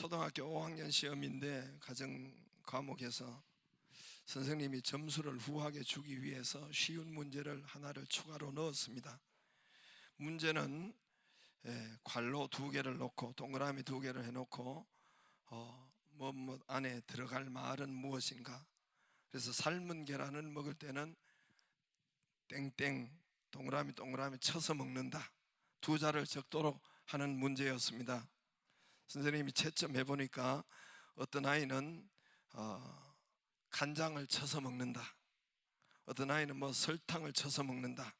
초등학교 5학년 시험인데 가정 과목에서 선생님이 점수를 후하게 주기 위해서 쉬운 문제를 하나를 추가로 넣었습니다. 문제는 괄호 2개를 놓고 동그라미 2개를 해놓고 뭐 안에 들어갈 말은 무엇인가. 그래서 삶은 계란을 먹을 때는 땡땡 동그라미 쳐서 먹는다. 두 자를 적도록 하는 문제였습니다. 선생님이 채점해 보니까 어떤 아이는 간장을 쳐서 먹는다, 어떤 아이는 뭐 설탕을 쳐서 먹는다,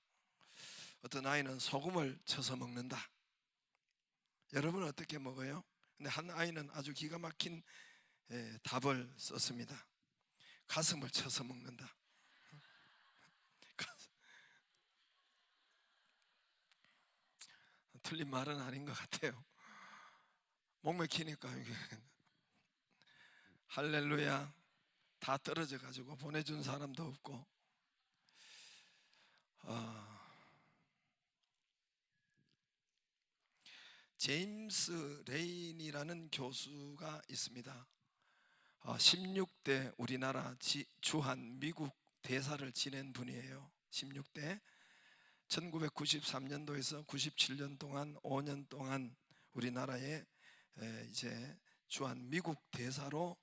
어떤 아이는 소금을 쳐서 먹는다. 여러분은 어떻게 먹어요? 근데 한 아이는 아주 기가 막힌 답을 썼습니다. 가슴을 쳐서 먹는다. 틀린 말은 아닌 것 같아요. 목 막히니까 이게 할렐루야. 다 떨어져 가지고 보내준 사람도 없고. 제임스 레인이라는 교수가 있습니다. 16대 우리나라 주한 미국 대사를 지낸 분이에요. 16대 1993년도에서 97년 동안 5년 동안 우리나라에 이제 주한 미국 대사로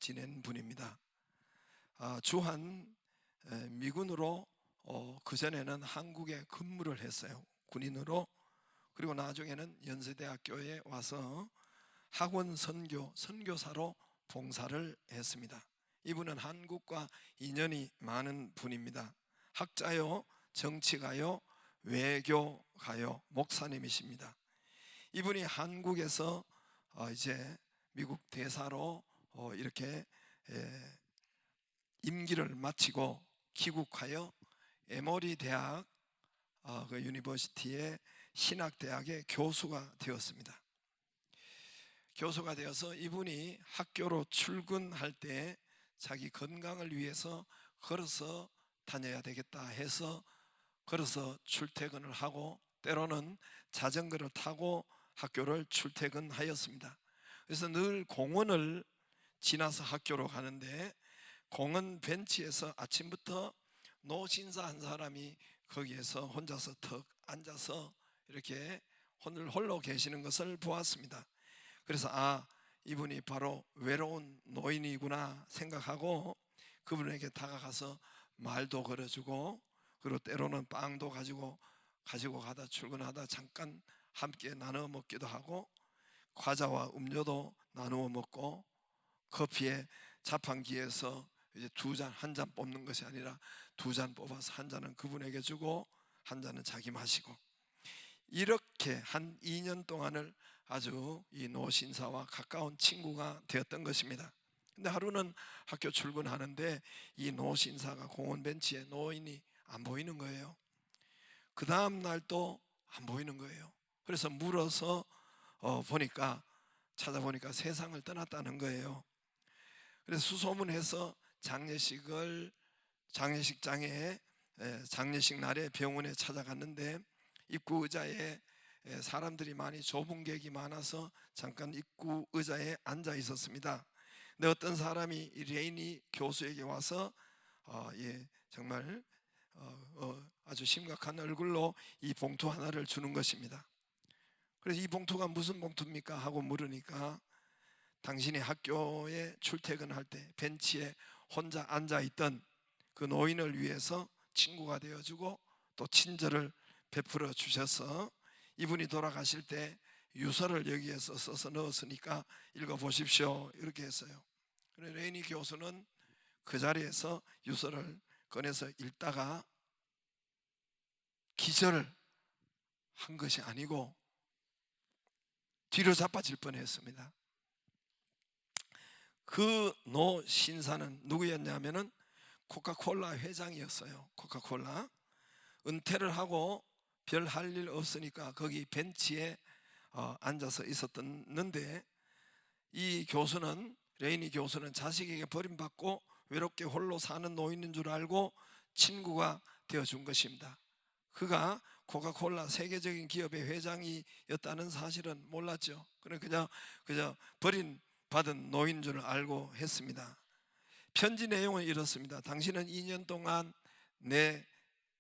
지낸 분입니다. 주한 미군으로 그전에는 한국에 근무를 했어요. 군인으로. 그리고 나중에는 연세대학교에 와서 학원 선교사로 봉사를 했습니다. 이분은 한국과 인연이 많은 분입니다. 학자요, 정치가요, 외교가요, 목사님이십니다. 이분이 한국에서 이제 미국 대사로 이렇게 임기를 마치고 귀국하여 에모리 대학 그 유니버시티의 신학대학의 교수가 되었습니다. 교수가 되어서 이분이 학교로 출근할 때 자기 건강을 위해서 걸어서 다녀야 되겠다 해서 걸어서 출퇴근을 하고 때로는 자전거를 타고 학교를 출퇴근하였습니다. 그래서 늘 공원을 지나서 학교로 가는데 공원 벤치에서 아침부터 노신사 한 사람이 거기에서 혼자서 턱 앉아서 이렇게 홀로 계시는 것을 보았습니다. 그래서 이분이 바로 외로운 노인이구나 생각하고 그분에게 다가가서 말도 걸어주고, 그리고 때로는 빵도 가지고 가다 출근하다 잠깐 함께 나눠 먹기도 하고, 과자와 음료도 나누어 먹고, 커피에 자판기에서 이제 한 잔 뽑는 것이 아니라 2잔 뽑아서 한 잔은 그분에게 주고 한 잔은 자기 마시고, 이렇게 한 2년 동안을 아주 이 노신사와 가까운 친구가 되었던 것입니다. 근데 하루는 학교 출근하는데 이 노신사가 공원 벤치에 노인이 안 보이는 거예요. 그 다음 날도 안 보이는 거예요. 그래서 물어서 찾아보니까 세상을 떠났다는 거예요. 그래서 수소문해서 장례식장에 장례식 날에 병원에 찾아갔는데 입구 의자에 사람들이 많이 좁은 객이 많아서 잠깐 입구 의자에 앉아 있었습니다. 근데 어떤 사람이 레이니 교수에게 와서 정말 아주 심각한 얼굴로 이 봉투 하나를 주는 것입니다. 그래서 이 봉투가 무슨 봉투입니까? 하고 물으니까 당신이 학교에 출퇴근할 때 벤치에 혼자 앉아있던 그 노인을 위해서 친구가 되어주고 또 친절을 베풀어 주셔서 이분이 돌아가실 때 유서를 여기에서 써서 넣었으니까 읽어보십시오, 이렇게 했어요. 레이니 교수는 그 자리에서 유서를 꺼내서 읽다가 기절을 한 것이 아니고 뒤로 자빠질 뻔했습니다. 그 노 신사는 누구였냐면은 코카콜라 회장이었어요. 코카콜라 은퇴를 하고 별 할 일 없으니까 거기 벤치에 앉아서 있었는데, 이 교수는, 레이니 교수는 자식에게 버림받고 외롭게 홀로 사는 노인인 줄 알고 친구가 되어준 것입니다. 그가 코카콜라 세계적인 기업의 회장이었다는 사실은 몰랐죠. 그냥 버림받은 노인 줄 알고 했습니다. 편지 내용은 이렇습니다. 당신은 2년 동안 내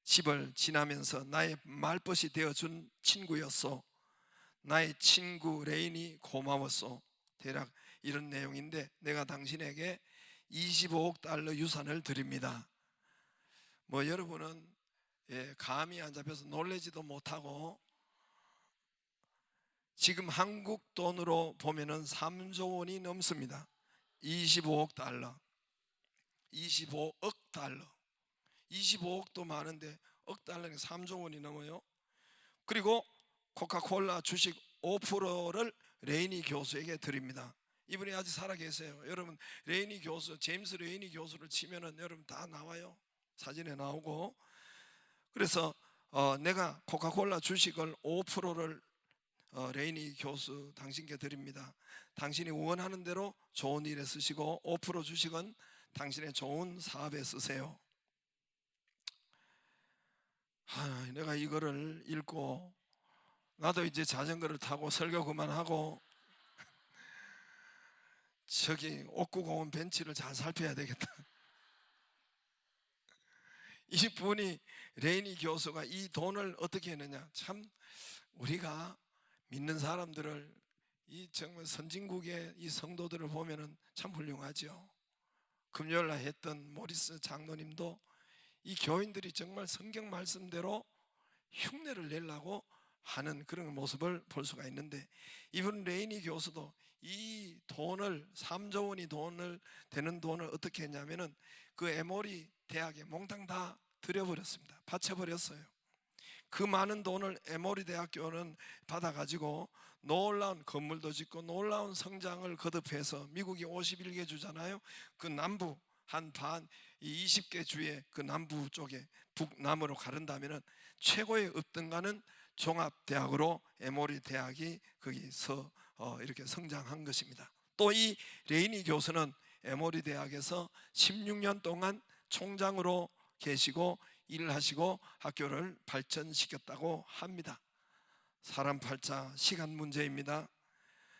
집을 지나면서 나의 말벗이 되어준 친구였소. 나의 친구 레인이 고마웠소. 대략 이런 내용인데, 내가 당신에게 25억 달러 유산을 드립니다. 여러분은 감이 안 잡혀서 놀라지도 못하고, 지금 한국 돈으로 보면은 3조 원이 넘습니다. 25억 달러, 25억 달러, 25억도 많은데 억 달러는 3조 원이 넘어요. 그리고 코카콜라 주식 5%를 레이니 교수에게 드립니다. 이분이 아직 살아계세요. 여러분, 레이니 교수, 제임스 레이니 교수를 치면은 여러분 다 나와요. 사진에 나오고. 그래서 내가 코카콜라 주식을 5%를 레이니 교수 당신께 드립니다. 당신이 원하는 대로 좋은 일에 쓰시고 5% 주식은 당신의 좋은 사업에 쓰세요. 내가 이거를 읽고 나도 이제 자전거를 타고 설교 그만하고 저기 옥구공원 벤치를 잘 살펴야 되겠다. 이분이, 레이니 교수가 이 돈을 어떻게 했느냐. 참 우리가 믿는 사람들을, 이 정말 선진국의 이 성도들을 보면은 참 훌륭하죠. 금요일날 했던 모리스 장로님도 이 교인들이 정말 성경 말씀대로 흉내를 내려고 하는 그런 모습을 볼 수가 있는데, 이분 레이니 교수도 이 돈을, 3조 원이 되는 돈을 어떻게 했냐면은 그 에모리 대학에 몽땅 다 들여버렸습니다. 바쳐버렸어요. 그 많은 돈을 에모리 대학교는 받아가지고 놀라운 건물도 짓고 놀라운 성장을 거듭해서, 미국이 51개 주잖아요. 그 남부 한 반, 이 20개 주의 그 남부 쪽에 북남으로 가른다면은 최고의 up등가는 종합대학으로 에모리 대학이 거기서 이렇게 성장한 것입니다. 또 이 레이니 교수는 에모리 대학에서 16년 동안 총장으로 계시고 일을 하시고 학교를 발전시켰다고 합니다. 사람 팔자 시간 문제입니다.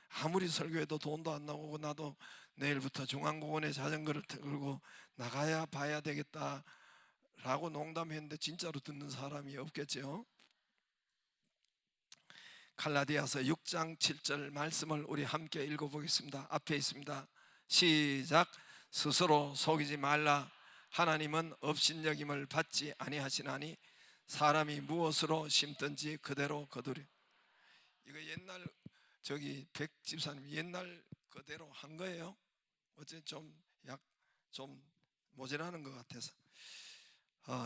아무리 설교해도 돈도 안 나오고, 나도 내일부터 중앙공원에 자전거를 끌고 나가야 봐야 되겠다라고 농담했는데 진짜로 듣는 사람이 없겠죠. 갈라디아서 6장 7절 말씀을 우리 함께 읽어보겠습니다. 앞에 있습니다. 시작. 스스로 속이지 말라. 하나님은 업신여김을 받지 아니하시나니 사람이 무엇으로 심든지 그대로 거두리. 이거 옛날 백 집사님 옛날 그대로 한 거예요. 어째 좀 모자라는 것 같아서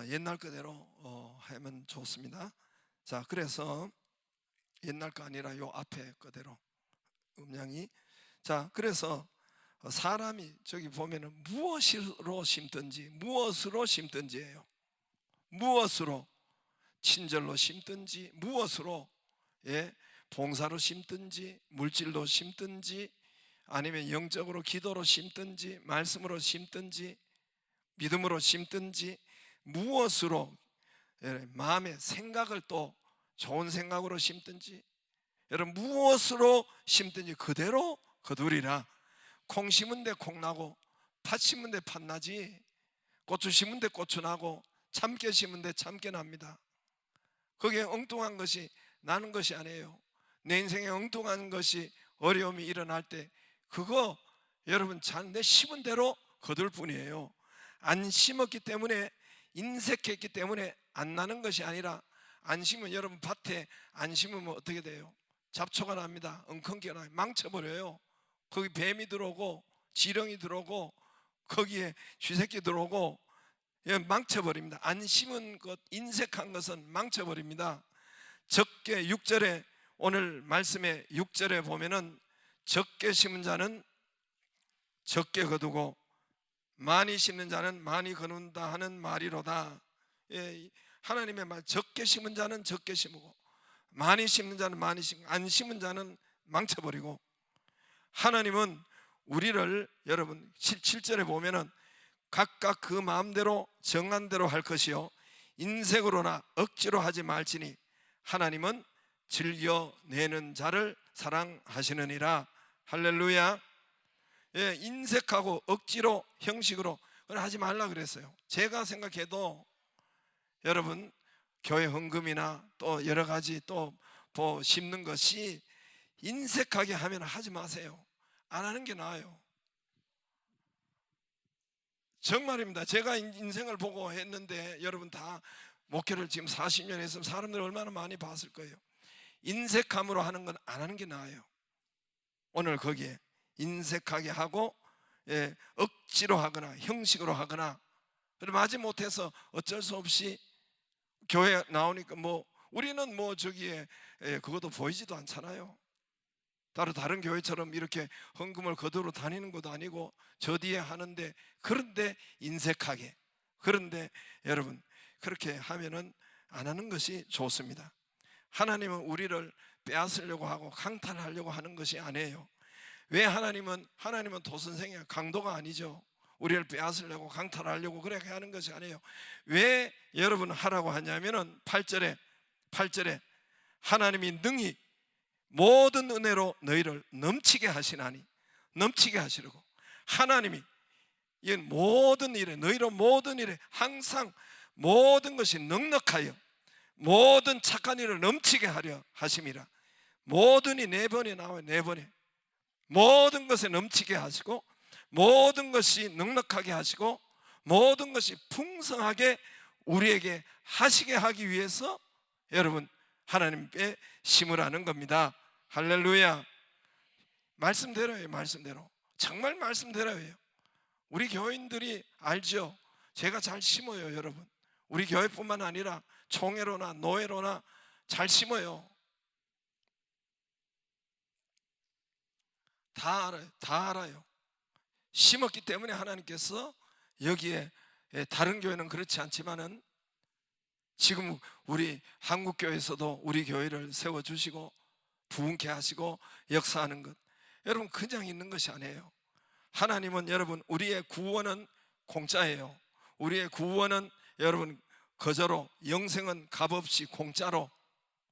옛날 그대로 하면 좋습니다. 자, 그래서 옛날 거 아니라 요 앞에 그대로 음량이. 자, 그래서 사람이 저기 보면은 무엇으로 심든지예요. 무엇으로, 친절로 심든지, 무엇으로, 봉사로 심든지, 물질로 심든지, 아니면 영적으로 기도로 심든지, 말씀으로 심든지, 믿음으로 심든지, 무엇으로, 마음의 생각을 또 좋은 생각으로 심든지, 여러분 무엇으로 심든지 그대로 거두리라. 콩 심은 데 콩 나고, 팥 심은 데 팥 나지, 고추 심은 데 고추 나고, 참깨 심은 데 참깨 납니다. 거기에 엉뚱한 것이 나는 것이 아니에요. 내 인생에 엉뚱한 것이, 어려움이 일어날 때 그거 여러분 내 심은 대로 거둘 뿐이에요. 안 심었기 때문에, 인색했기 때문에 안 나는 것이 아니라, 안 심으면, 여러분 밭에 안 심으면 어떻게 돼요? 잡초가 납니다. 엉겅퀴가 나요. 망쳐버려요. 거기 뱀이 들어오고 지렁이 들어오고 거기에 쥐새끼 들어오고 망쳐버립니다. 안 심은 것, 인색한 것은 망쳐버립니다. 적게 6절에, 오늘 말씀의 6절에 보면은 적게 심은 자는 적게 거두고 많이 심는 자는 많이 거둔다 하는 말이로다. 하나님의 말, 적게 심은 자는 적게 심고 많이 심는 자는 많이 심고 안 심은 자는 망쳐버리고, 하나님은 우리를, 여러분 7절에 보면은 각각 그 마음대로 정한 대로 할 것이요 인색으로나 억지로 하지 말지니 하나님은 즐겨내는 자를 사랑하시느니라. 할렐루야. 예, 인색하고 억지로 형식으로 하지 말라 그랬어요. 제가 생각해도 여러분 교회 헌금이나 또 여러 가지 또 심는 것이 인색하게 하면 하지 마세요. 안 하는 게 나아요. 정말입니다. 제가 인생을 보고 했는데 여러분 다 목회를 지금 40년 했으면 사람들 얼마나 많이 봤을 거예요. 인색함으로 하는 건 안 하는 게 나아요. 오늘 거기에 인색하게 하고 억지로 하거나 형식으로 하거나 마지 못해서 어쩔 수 없이 교회 나오니까 우리는 저기에 그것도 보이지도 않잖아요. 다른 교회처럼 이렇게 헌금을 거두러 다니는 것도 아니고 저 뒤에 하는데, 그런데 인색하게, 그런데 여러분 그렇게 하면은 안 하는 것이 좋습니다. 하나님은 우리를 빼앗으려고 하고 강탈하려고 하는 것이 아니에요. 왜 하나님은 도선생이야. 강도가 아니죠. 우리를 빼앗으려고 강탈하려고 그렇게 하는 것이 아니에요. 왜 여러분 하라고 하냐면은 8절에 하나님이 능히 모든 은혜로 너희를 넘치게 하시나니, 넘치게 하시려고 하나님이 이 모든 일에, 너희로 모든 일에 항상 모든 것이 넉넉하여 모든 착한 일을 넘치게 하려 하심이라. 모든이 4번이 나와요. 4번에 모든 것에 넘치게 하시고 모든 것이 넉넉하게 하시고 모든 것이 풍성하게 우리에게 하시게 하기 위해서 여러분 하나님께 심으라는 겁니다. 할렐루야. 말씀대로예요. 말씀대로, 정말 말씀대로예요. 우리 교인들이 알죠. 제가 잘 심어요. 여러분, 우리 교회뿐만 아니라 총회로나 노회로나 잘 심어요. 다 알아요. 다 알아요. 심었기 때문에 하나님께서 여기에, 다른 교회는 그렇지 않지만은 지금 우리 한국교회에서도 우리 교회를 세워주시고 부흥케 하시고 역사하는 것, 여러분 그냥 있는 것이 아니에요. 하나님은 여러분 우리의 구원은 공짜예요. 우리의 구원은 여러분 거저로, 영생은 값없이 공짜로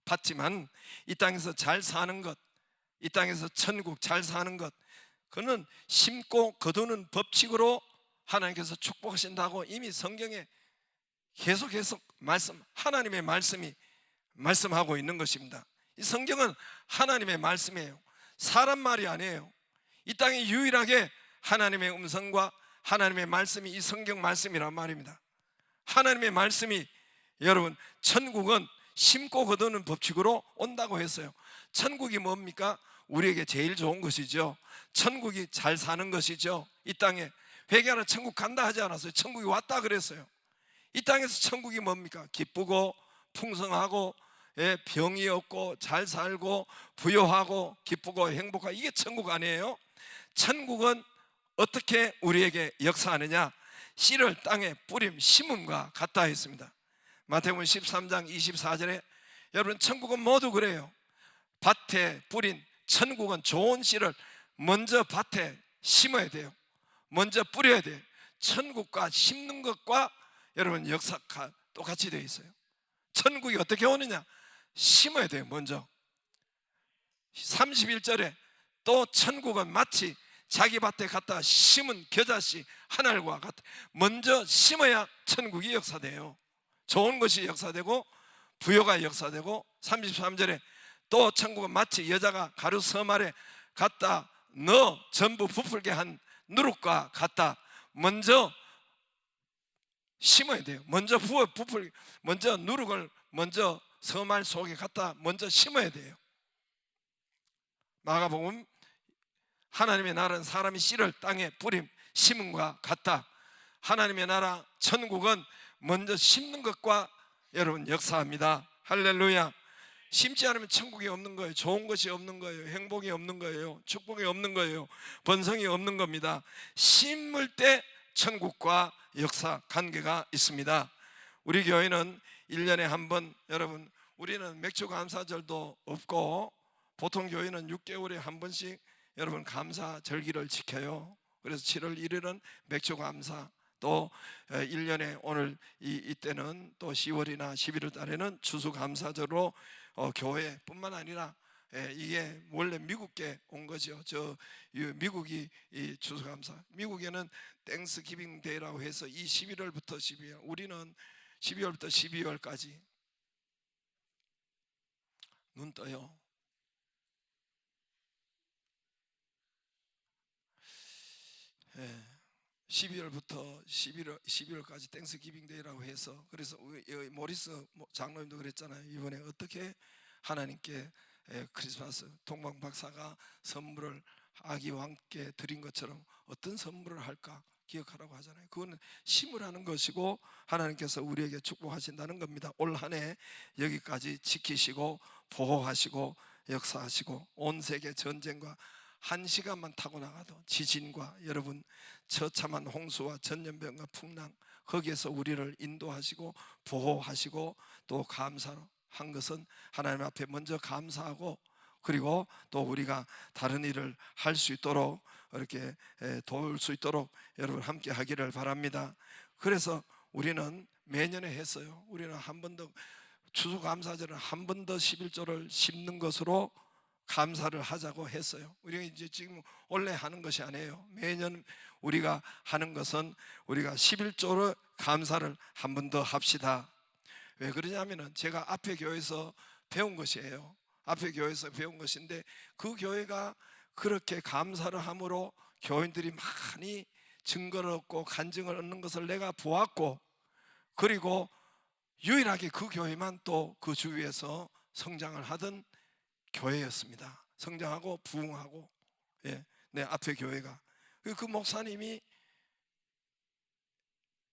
받지만 이 땅에서 잘 사는 것, 이 땅에서 천국 잘 사는 것, 그는 심고 거두는 법칙으로 하나님께서 축복하신다고 이미 성경에 계속 하나님의 말씀이 말씀하고 있는 것입니다. 이 성경은 하나님의 말씀이에요. 사람 말이 아니에요. 이 땅에 유일하게 하나님의 음성과 하나님의 말씀이 이 성경 말씀이란 말입니다. 하나님의 말씀이, 여러분 천국은 심고 거두는 법칙으로 온다고 했어요. 천국이 뭡니까? 우리에게 제일 좋은 것이죠. 천국이 잘 사는 것이죠. 이 땅에 회개하라 천국 간다 하지 않았어요. 천국이 왔다 그랬어요. 이 땅에서 천국이 뭡니까? 기쁘고 풍성하고 병이 없고 잘 살고 부유하고 기쁘고 행복하고, 이게 천국 아니에요? 천국은 어떻게 우리에게 역사하느냐? 씨를 땅에 뿌림 심음과 같다 했습니다. 마태복음 13장 24절에 여러분 천국은 모두 그래요. 밭에 뿌린, 천국은 좋은 씨를 먼저 밭에 심어야 돼요. 먼저 뿌려야 돼요. 천국과 심는 것과 여러분 역사가 똑같이 되어 있어요. 천국이 어떻게 오느냐? 심어야 돼요. 먼저 31절에 또 천국은 마치 자기 밭에 갖다 심은 겨자씨 하늘과 같아. 먼저 심어야 천국이 역사돼요. 좋은 것이 역사되고 부요가 역사되고, 33절에 또 천국은 마치 여자가 가루 서말에 갖다 넣어 전부 부풀게 한 누룩과 같다. 먼저 심어야 돼요. 먼저 먼저 누룩을 먼저 서말 속에 갖다 먼저 심어야 돼요. 마가복음 하나님의 나라는 사람이 씨를 땅에 뿌림 심음과 같다. 하나님의 나라 천국은 먼저 심는 것과 여러분 역사합니다. 할렐루야. 심지 않으면 천국이 없는 거예요. 좋은 것이 없는 거예요. 행복이 없는 거예요. 축복이 없는 거예요. 번성이 없는 겁니다. 심을 때 천국과 역사 관계가 있습니다. 우리 교회는 1년에 한 번, 여러분 우리는 맥주 감사절도 없고 보통 교회는 6개월에 한 번씩 여러분 감사 절기를 지켜요. 그래서 7월 1일은 맥주 감사, 또 1년에 오늘 이때는 또 10월이나 11월 달에는 추수감사절로 교회뿐만 아니라 이게 원래 미국계 온 거죠. 미국이 이 추수감사, 미국에는 땡스기빙 데이라고 해서 이 11월부터 12월, 우리는 12월부터 12월까지 눈 떠요. 12월부터 12월까지 땡스기빙 데이라고 해서, 그래서 모리스 장로님도 그랬잖아요. 이번에 어떻게 하나님께 크리스마스 동방 박사가 선물을 아기 왕께 드린 것처럼 어떤 선물을 할까 기억하라고 하잖아요. 그거는 심을 하는 것이고 하나님께서 우리에게 축복하신다는 겁니다. 올 한 해 여기까지 지키시고 보호하시고 역사하시고, 온 세계 전쟁과 한 시간만 타고 나가도 지진과 여러분 처참한 홍수와 전염병과 풍랑, 거기에서 우리를 인도하시고 보호하시고 또 감사로 한 것은 하나님 앞에 먼저 감사하고, 그리고 또 우리가 다른 일을 할 수 있도록 이렇게 도울 수 있도록 여러분 함께 하기를 바랍니다. 그래서 우리는 매년에 했어요. 우리는 한 번 더 추수감사절은 한 번 더 11조를 심는 것으로 감사를 하자고 했어요. 우리가 이제 지금 원래 하는 것이 아니에요. 매년 우리가 하는 것은 우리가 11조를 감사를 한 번 더 합시다. 왜 그러냐면은 제가 앞에 교회에서 배운 것이에요. 앞에 교회에서 배운 것인데, 그 교회가 그렇게 감사를 함으로 교인들이 많이 증거를 얻고 간증을 얻는 것을 내가 보았고, 그리고 유일하게 그 교회만 또 그 주위에서 성장을 하던 교회였습니다. 성장하고 부흥하고, 내 앞에 교회가 그 목사님이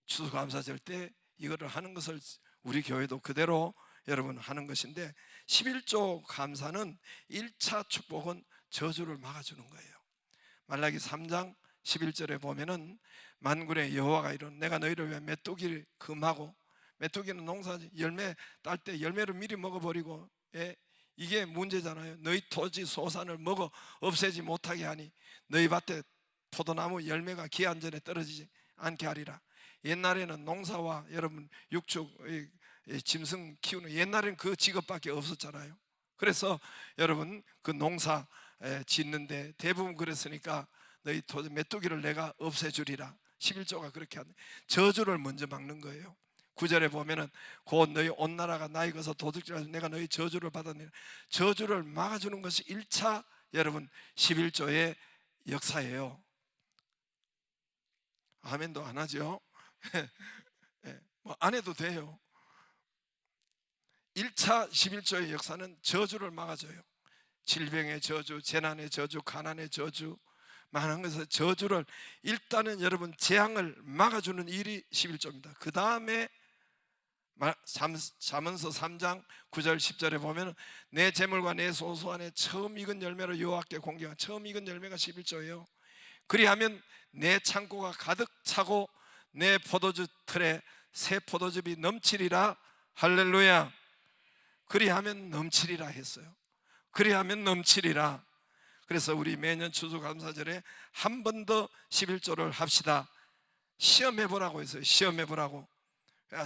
추수감사절 때 이거를 하는 것을 우리 교회도 그대로 여러분 하는 것인데, 11조 감사는 1차 축복은 저주를 막아주는 거예요. 말라기 3장 11절에 보면은 만군의 여호와가 이르노니 내가 너희를 위해 메뚜기를 금하고, 메뚜기는 농사 열매 딸 때 열매를 미리 먹어버리고, 이게 문제잖아요. 너희 토지 소산을 먹어 없애지 못하게 하니 너희 밭에 포도나무 열매가 기한 전에 떨어지지 않게 하리라. 옛날에는 농사와 여러분 육축 짐승 키우는, 옛날에는 그 직업밖에 없었잖아요. 그래서 여러분 그 농사 짓는데 대부분 그랬으니까 너희 토지 메뚜기를 내가 없애주리라. 11조가 그렇게 하네. 저주를 먼저 막는 거예요. 9절에 보면은 곧 너희 온 나라가 나이 거서 도둑질하서 내가 너희 저주를 받았느니라. 저주를 막아주는 것이 1차 여러분 11조의 역사예요. 아멘도 안 하죠? 뭐 안 해도 돼요. 1차 11조의 역사는 저주를 막아줘요. 질병의 저주, 재난의 저주, 가난의 저주, 많은 것의 저주를 일단은 여러분 재앙을 막아주는 일이 11조입니다. 그 다음에 잠언서 3장 9절 10절에 보면 내 재물과 내 소소한에 처음 익은 열매로 여호와께 공경한, 처음 익은 열매가 11조예요. 그리하면 내 창고가 가득 차고 내 포도주 틀에 새 포도즙이 넘치리라. 할렐루야. 그리하면 넘치리라 했어요. 그리하면 넘치리라. 그래서 우리 매년 추수감사절에 한 번 더 11조를 합시다. 시험해보라고 했어요. 시험해보라고.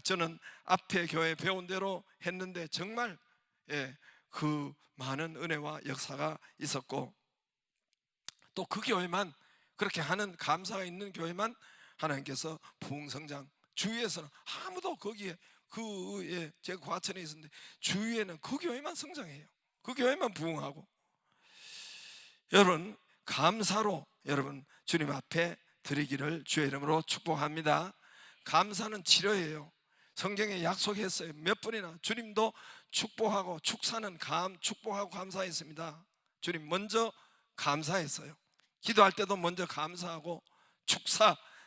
저는 앞에 교회 배운 대로 했는데 정말 그 많은 은혜와 역사가 있었고, 또 그 교회만 그렇게 하는 감사가 있는 교회만 하나님께서 부흥성장, 주위에서는 아무도 거기에 제가 과천에 있었는데 주위에는 그 교회만 성장해요. 그 교회만 부흥하고. 여러분 감사로 여러분 주님 앞에 드리기를 주의 이름으로 축복합니다. 감사는 치료예요. 성경에 약속했어요. 몇 번이나 주님도 축복하고 축사는 축복하고 감사했습니다. 주님 먼저 감사했어요. 기도할 때도 먼저 감사하고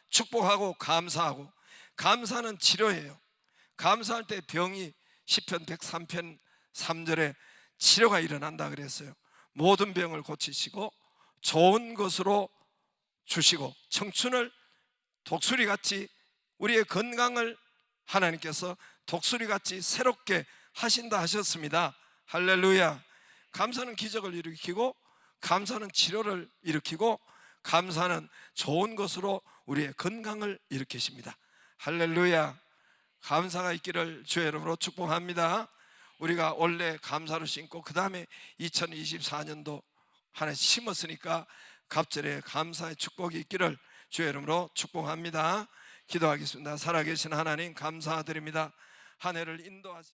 축복하고 감사하고. 감사는 치료예요. 감사할 때 병이 시편 103편 3절에 치료가 일어난다 그랬어요. 모든 병을 고치시고 좋은 것으로 주시고 청춘을 독수리같이, 우리의 건강을 하나님께서 독수리같이 새롭게 하신다 하셨습니다. 할렐루야. 감사는 기적을 일으키고, 감사는 치료를 일으키고, 감사는 좋은 것으로 우리의 건강을 일으키십니다. 할렐루야. 감사가 있기를 주의 이름으로 축복합니다. 우리가 원래 감사로 심고 그 다음에 2024년도 하나 심었으니까 갑절에 감사의 축복이 있기를 주의 이름으로 축복합니다. 기도하겠습니다. 살아계신 하나님 감사드립니다. 한 해를 인도하시